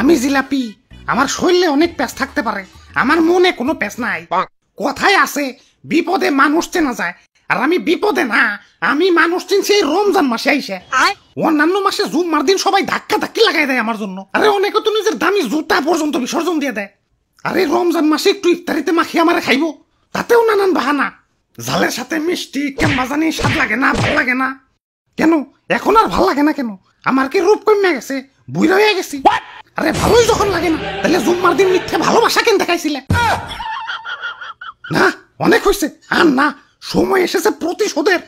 আমি জিলাপি, আমার শরীরে অনেক প্যাঁচ থাকতে পারে, আমার মনে কোনো প্যাঁচ নাই। কথায় আছে বিপদে মানুষ চেনা যায়, আর আমি বিপদে না, আমি মানুষ চিনছি এই রমজান মাসে আইসে। অন্যান্য মাসে জুম্মার দিন সবাই ধাক্কা ধাক্কি লাগাই দেয় আমার জন্য, আরে অনেকে তো নিজের দামি জুতা পর্যন্ত বিসর্জন দিয়ে দেয়। আরে রমজান মাসে একটু ইফতারিতে মাখি আমারে খাইবো, তাতেও নানান বাহানা। ঝালের সাথে মিষ্টি কেমন জানি স্বাদ লাগে না, ভাল লাগে না কেন? এখন আর ভাল লাগে না কেন? আমার কি রূপ কমে গেছে, বুইরা হয়ে গেছি? আরে ভালোই যখন লাগে না, তাহলে জুম্মার দিন মিথ্যে ভালোবাসা কেন দেখাইছিলে? না অনেক হয়েছে, আর না, সময় এসেছে প্রতিশোধের।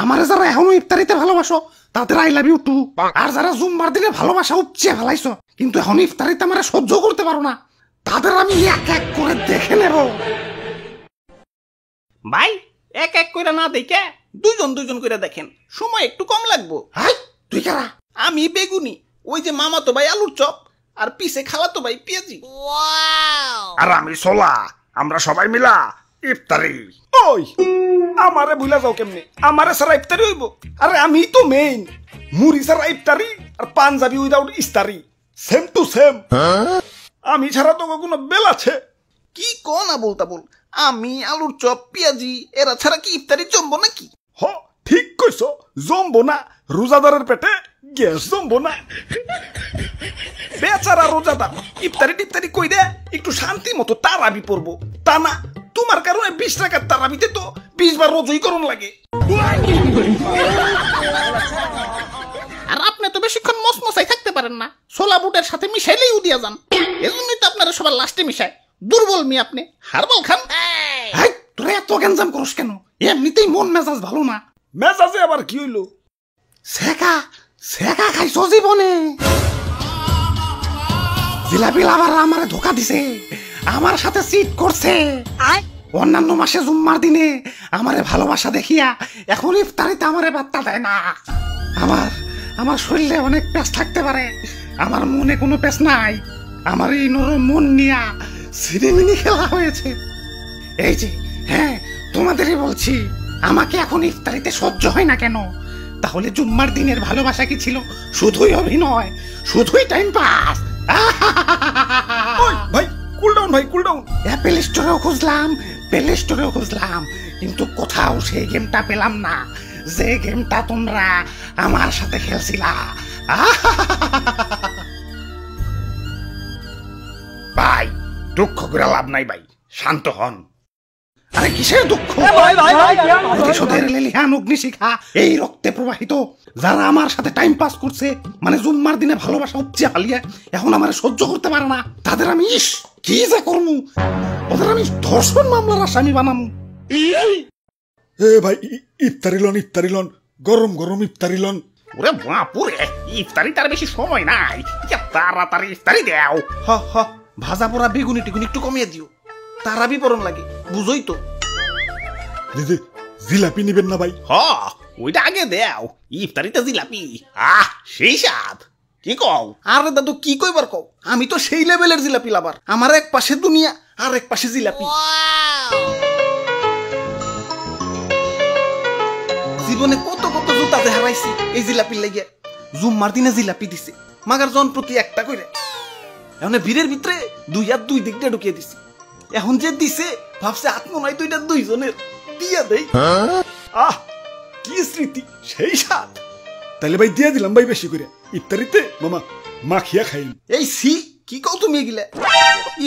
আমারে যারা এখনো ইফতারিতে ভালোবাসো তাদের আই লাভ ইউ টু, আর যারা জুম্মার দিনে ভালোবাসা উপচে ফেলাইছো কিন্তু এখন ইফতারিতে আমারে সহ্য করতে পারো না, তাদের আমি এক এক করে দেখে নেব। ভাই এক এক করে না দেখে দুজন দুজন করে দেখেন, সময় একটু কম লাগবো। হাই তুই কারা? আমি বেগুনি, ওই যে মামাতো ভাই আলুর চপ, আর পিছে খালাতো ভাই পেঁয়াজি। আর আমি সোলা, আমরা সবাই মিলা ইফতারি। ওই আমারে ভুলা যাও কেমনে? আমারে সারা ইফতারি হইব? আরে আমি তো মেইন, মুড়ি সারা ইফতারি আর পাঞ্জাবি উইদাউট ইস্তারি, সেম টু সেম। আমি ছাড়া তো কোনো বেল আছে? কি কোন বলতা বল, আমি আলুর চপ পেঁয়াজি এরা ছাড়া কি ইফতারি জমবো নাকি? হ ঠিক কইছো, জমবো না। রোজাদারের পেটে গ্যাস জমবো না। বেচারা রোজাদার ইফতারি টিফতারি কই দে একটু শান্তি মতো তারাবি পড়বো, তা না তোমার কারণে 20 টাকার তারাবিতে তো 20 বার রোজই করণ লাগে। আর আপনি তো বেশিক্ষণ মসমসাই থাকতে পারেন না, ছোলা বুটের সাথে মিশাইলেই উদিয়া যান। এজন্যই তো আপনারা সবার লাস্টে মিশায়। দুর্বল মি আপনি, হারবাল খান। হাই তোরা এত গ্যাঞ্জাম করস কেন? এমনিতেই মন মেজাজ ভালো না। মেজাজে আবার কি হইলো? সেকা সেকা খাইছো জীবনে? জিলাপি লাভার আমারে ধোকা দিছে, আমার সাথে চিট করছে। অন্যান্য মাসে জুম্মার দিনে আমারে ভালোবাসা দেখিয়া এখন ইফতারিতে আমারে বার্তা দেয় না। আমার শরীরে অনেক পেঁচ থাকতে পারে, আমার মনে কোনো পেঁচ নাই। আমার এই নরম মন নিয়া সিনেমিনি খেলা হয়েছে। এই যে হ্যাঁ তোমাদেরই বলছি, আমাকে এখন ইফতারিতে সহ্য হয় না কেন? তাহলে জুম্মার দিনের ভালোবাসা কি ছিল শুধুই অভিনয়, শুধুই টাইম পাস? ভাই কুল ডাউন, ভাই কুল ডাউন। অ্যাপেল স্টোরেও খুঁজলাম, প্লে স্টোরেও খুঁজলাম, কিন্তু কোথাও সেই গেমটা পেলাম না যে গেমটা তোমরা আমার সাথে খেলছিলা। ভাই দুঃখ করে লাভ নাই ভাই, শান্ত হন। আরে কিসের দুঃখ? প্রতিশোধের লেলিহান অগ্নিশিখা এই রক্তে প্রবাহিত। যারা আমার সাথে টাইম পাস করছে, মানে জুম্মার দিনে ভালোবাসা উপচে ফালিয়ে এখন আমার সহ্য করতে পারে না, তাদের আমি কি যে করমু, ওদের আমি ধর্ষণ মামলার আসামি বানামু। এ ভাই ইফতারি লন, গরম গরম ইফতারি লন। ওরে বাপুরে, ইফতারি তার বেশি সময় নাই, তাড়াতাড়ি ইফতারি দেও। হ ভাজা পোড়া বেগুনি টিগুনি একটু কমিয়ে দিও, তারাবি পরন লাগে, বুঝোই তো। জিলাপি নিবেন না ভাই? হ ওইটা আগে দেও, ইফতারিতে জিলাপি, সেই স্বাদ। কি কও? আরে দাদু কি কইবার কও, আমি তো সেই লেভেলের জিলাপি লাভার। আমার এক পাশে দুনিয়া আর এক পাশে জিলাপি। জীবনে কত কত জুতাতে হারাইছি এই জিলাপির লেগে। জুম্মার দিনে জিলাপি দিছে মাগার জন প্রতি একটা কইরে, এখন ভিড়ের ভিতরে দুই হাত দুই দিক দিয়ে ঢুকিয়ে দিছি। এখন যে দিছে ভাবছে আত্ম নয় দুইটা দুইজনের দিয়া দেই। কি স্মৃতি, সেই স্বাদ। তাইলে ভাই দিয়া দিলাম ভাই বেশি করে, ইফতারিতে মামা মাখিয়া খাইন। এই সি কি কও তুমি এগুলা?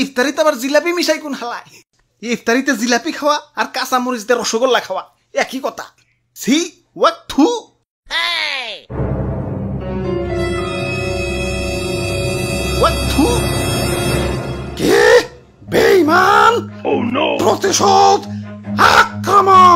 ইফতারিতে আবার জিলাপি মিশাই কোন হালায়? ইফতারিতে জিলাপি খাওয়া আর কাঁচা মরিচ দিয়ে রসগোল্লা খাওয়া একই কথা। সি ওয়াট থু। কে বেঈমান? প্রতিশোধ, আক্রমণ।